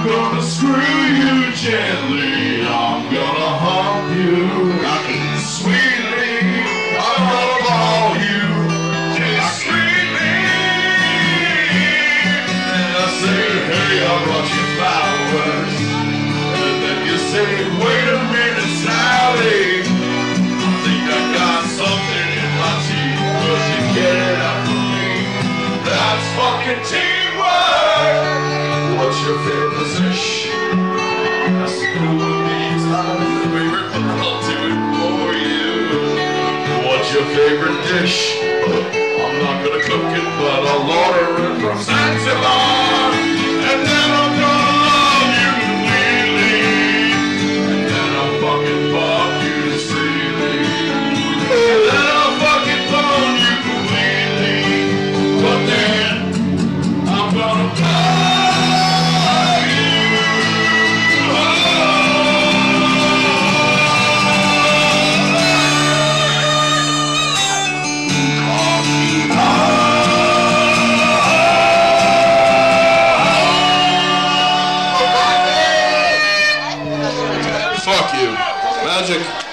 I'm gonna screw you gently. I'm gonna hump you sweetly. I'm gonna ball you discreetly. And I say, hey, I brought you flowers. And then you say, wait a minute, Sally. I think I got something in my teeth. Will you get it out for me? That's fucking teamwork. What's your favorite position? That's the cool with me. It's not a favorite, but I'll do it for you. What's your favorite dish? I'm not gonna cook it, but I'll order it from Zanzibar. And then I'm gonna love you completely. And then I'll fucking fuck you discreetly. And then I'll fucking bone you completely. But then I'm gonna fuck you. Fuck you. Magic.